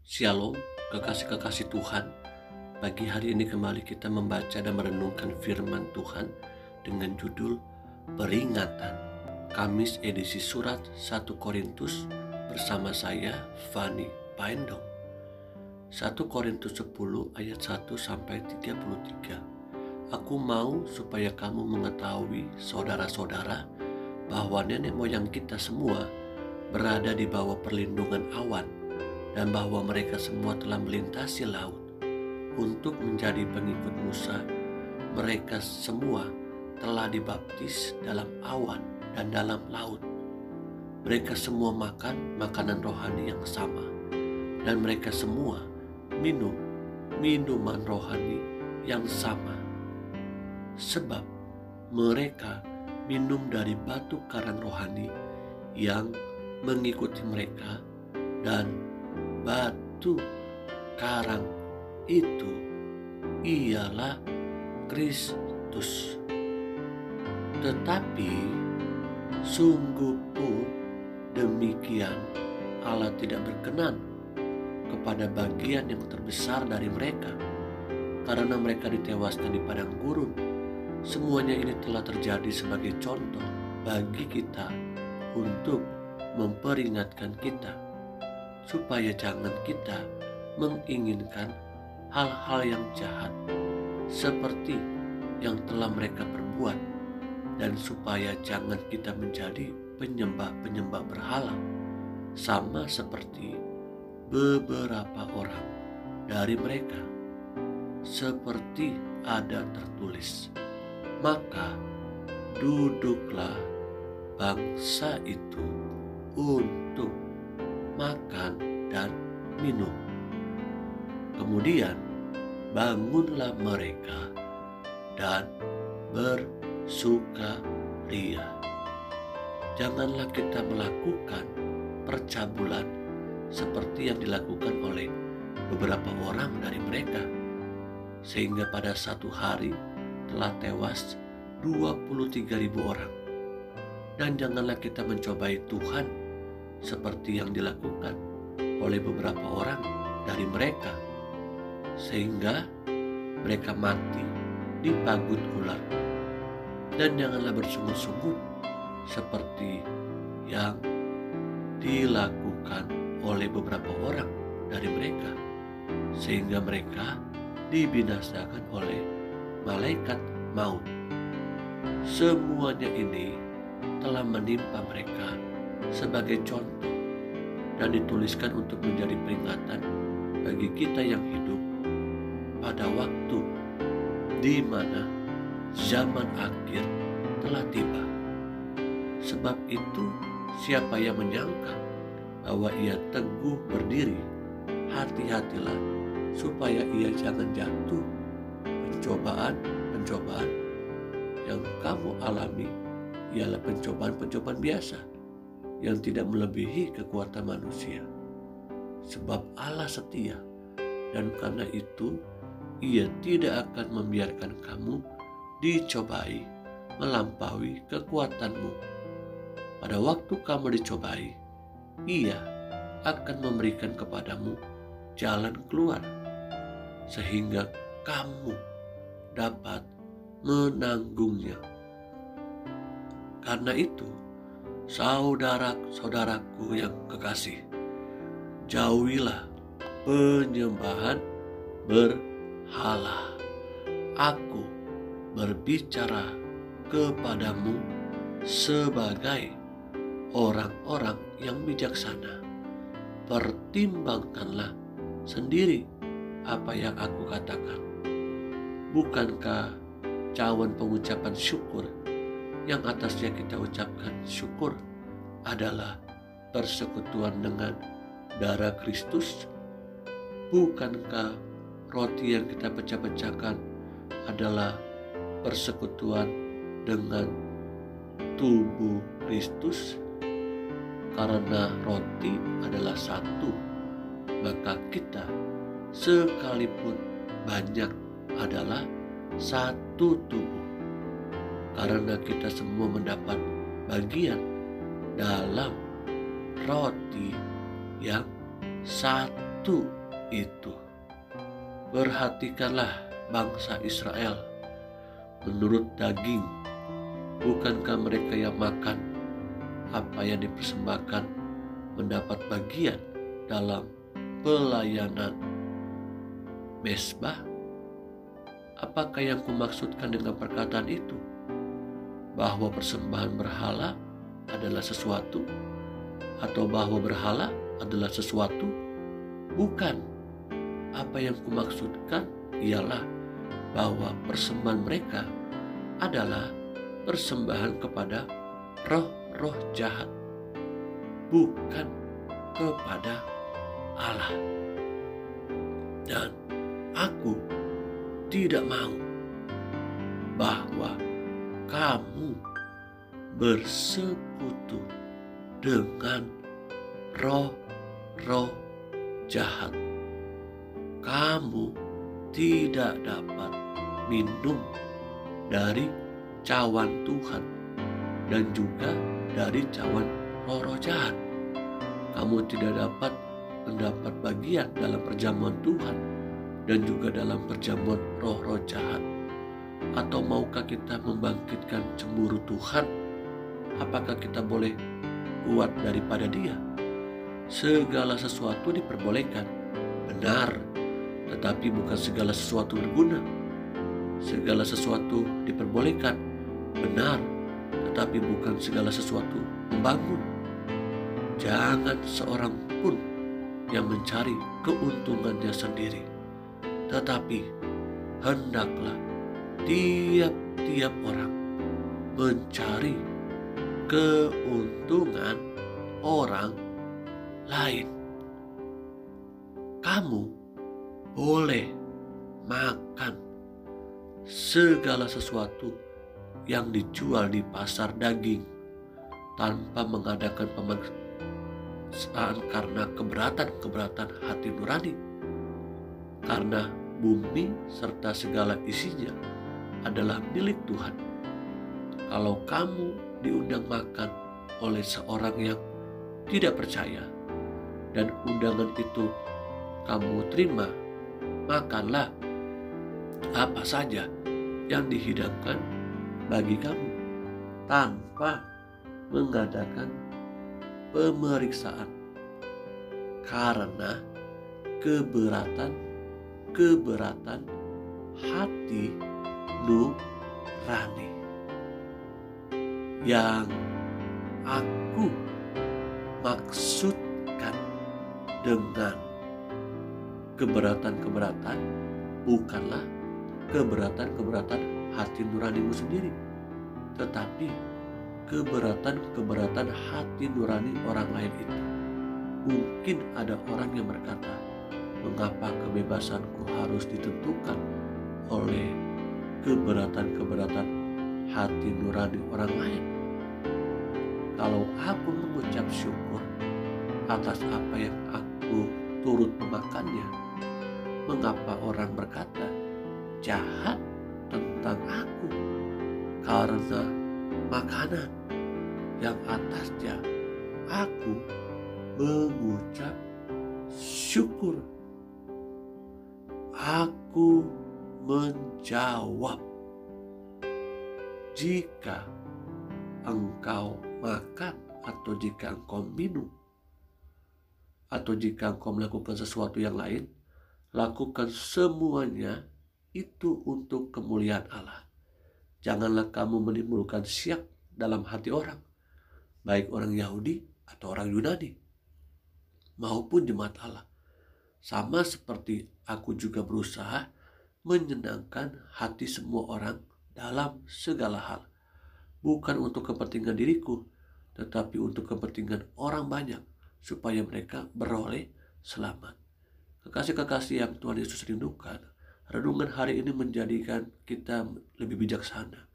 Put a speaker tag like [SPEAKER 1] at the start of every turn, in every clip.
[SPEAKER 1] Shalom, kekasih-kekasih Tuhan. Pagi hari ini kembali kita membaca dan merenungkan firman Tuhan dengan judul Peringatan. Kamis edisi surat 1 Korintus bersama saya, Fani Paendong. 1 Korintus 10 ayat 1 sampai 33. Aku mau supaya kamu mengetahui, saudara-saudara, bahwa nenek moyang kita semua berada di bawah perlindungan awan, dan bahwa mereka semua telah melintasi laut untuk menjadi pengikut Musa. Mereka semua telah dibaptis dalam awan dan dalam laut. Mereka semua makan makanan rohani yang sama, dan mereka semua minum minuman rohani yang sama. Sebab mereka minum dari batu karang rohani yang mengikuti mereka, dan batu karang itu ialah Kristus. Tetapi sungguh pun demikian, Allah tidak berkenan kepada bagian yang terbesar dari mereka, karena mereka ditewaskan di padang gurun. Semuanya ini telah terjadi sebagai contoh bagi kita untuk memperingatkan kita, supaya jangan kita menginginkan hal-hal yang jahat seperti yang telah mereka perbuat, dan supaya jangan kita menjadi penyembah-penyembah berhala, sama seperti beberapa orang dari mereka. Seperti ada tertulis, maka duduklah bangsa itu untuk makan dan minum. Kemudian bangunlah mereka dan bersukaria. Janganlah kita melakukan percabulan seperti yang dilakukan oleh beberapa orang dari mereka, sehingga pada satu hari telah tewas 23.000 orang. Dan janganlah kita mencobai Tuhan seperti yang dilakukan oleh beberapa orang dari mereka, sehingga mereka mati dipagut ular. Dan janganlah bersungut-sungut seperti yang dilakukan oleh beberapa orang dari mereka, sehingga mereka dibinasakan oleh malaikat maut. Semuanya ini telah menimpa mereka sebagai contoh dan dituliskan untuk menjadi peringatan bagi kita yang hidup pada waktu di mana zaman akhir telah tiba. Sebab itu, siapa yang menyangka bahwa ia teguh berdiri, hati-hatilah supaya ia jangan jatuh. Pencobaan yang kamu alami ialah pencobaan biasa yang tidak melebihi kekuatan manusia. Sebab Allah setia, dan karena itu Ia tidak akan membiarkan kamu dicobai melampaui kekuatanmu. Pada waktu kamu dicobai, Ia akan memberikan kepadamu jalan keluar, sehingga kamu dapat menanggungnya. Karena itu, saudara-saudaraku yang kekasih, jauhilah penyembahan berhala. Aku berbicara kepadamu sebagai orang-orang yang bijaksana. Pertimbangkanlah sendiri apa yang aku katakan. Bukankah cawan pengucapan syukur yang atasnya kita ucapkan syukur adalah persekutuan dengan darah Kristus? Bukankah roti yang kita pecah-pecahkan adalah persekutuan dengan tubuh Kristus? Karena roti adalah satu, maka kita sekalipun banyak adalah satu tubuh. Karena kita semua mendapat bagian dalam roti yang satu. waktu itu perhatikanlah bangsa Israel menurut daging. Bukankah mereka yang makan apa yang dipersembahkan mendapat bagian dalam pelayanan mezbah? Apakah yang kumaksudkan dengan perkataan itu? Bahwa persembahan berhala adalah sesuatu? Atau bahwa berhala adalah sesuatu? Bukan. Apa yang kumaksudkan ialah bahwa persembahan mereka adalah persembahan kepada roh-roh jahat, bukan kepada Allah. Dan aku tidak mau bahwa kamu bersekutu dengan roh-roh jahat. Kamu tidak dapat minum dari cawan Tuhan dan juga dari cawan roh-roh jahat. Kamu tidak dapat mendapat bagian dalam perjamuan Tuhan dan juga dalam perjamuan roh-roh jahat. Atau maukah kita membangkitkan cemburu Tuhan? Apakah kita boleh kuat daripada Dia? Segala sesuatu diperbolehkan, benar, tetapi bukan segala sesuatu berguna. Segala sesuatu diperbolehkan, benar, tetapi bukan segala sesuatu membangun. Jangan seorang pun yang mencari keuntungannya sendiri, tetapi hendaklah tiap-tiap orang mencari keuntungan orang lain. Kamu boleh makan segala sesuatu yang dijual di pasar daging tanpa mengadakan pemaksaan karena keberatan hati nurani. Karena bumi serta segala isinya adalah milik Tuhan. Kalau kamu diundang makan oleh seorang yang tidak percaya dan undangan itu kamu terima, makanlah apa saja yang dihidangkan bagi kamu tanpa mengadakan pemeriksaan karena keberatan hati nurani. Yang aku maksudkan dengan keberatan bukanlah keberatan hati nuranimu sendiri, tetapi keberatan hati nurani orang lain itu. Mungkin ada orang yang berkata, mengapa kebebasanku harus ditentukan oleh keberatan hati nurani orang lain? Kalau aku mengucap syukur atas apa yang aku turut memakannya, mengapa orang berkata jahat tentang aku karena makanan yang atasnya aku mengucap syukur? Aku menjawab, jika engkau makan atau jika engkau minum atau jika engkau melakukan sesuatu yang lain, lakukan semuanya itu untuk kemuliaan Allah. Janganlah kamu menimbulkan syiak dalam hati orang, baik orang Yahudi atau orang Yunani maupun jemaat Allah. Sama seperti aku juga berusaha menyenangkan hati semua orang dalam segala hal. Bukan untuk kepentingan diriku, tetapi untuk kepentingan orang banyak, supaya mereka beroleh selamat. Kekasih-kekasih yang Tuhan Yesus rindukan, renungan hari ini menjadikan kita lebih bijaksana.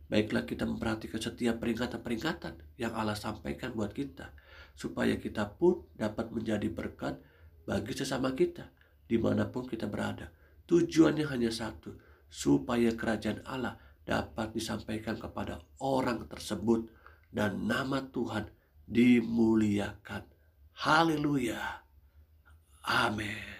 [SPEAKER 1] Baiklah kita memperhatikan setiap peringatan-peringatan yang Allah sampaikan buat kita, supaya kita pun dapat menjadi berkat bagi sesama kita, dimanapun kita berada. Tujuannya hanya satu, supaya kerajaan Allah dapat disampaikan kepada orang tersebut dan nama Tuhan dimuliakan. Haleluya. Amin.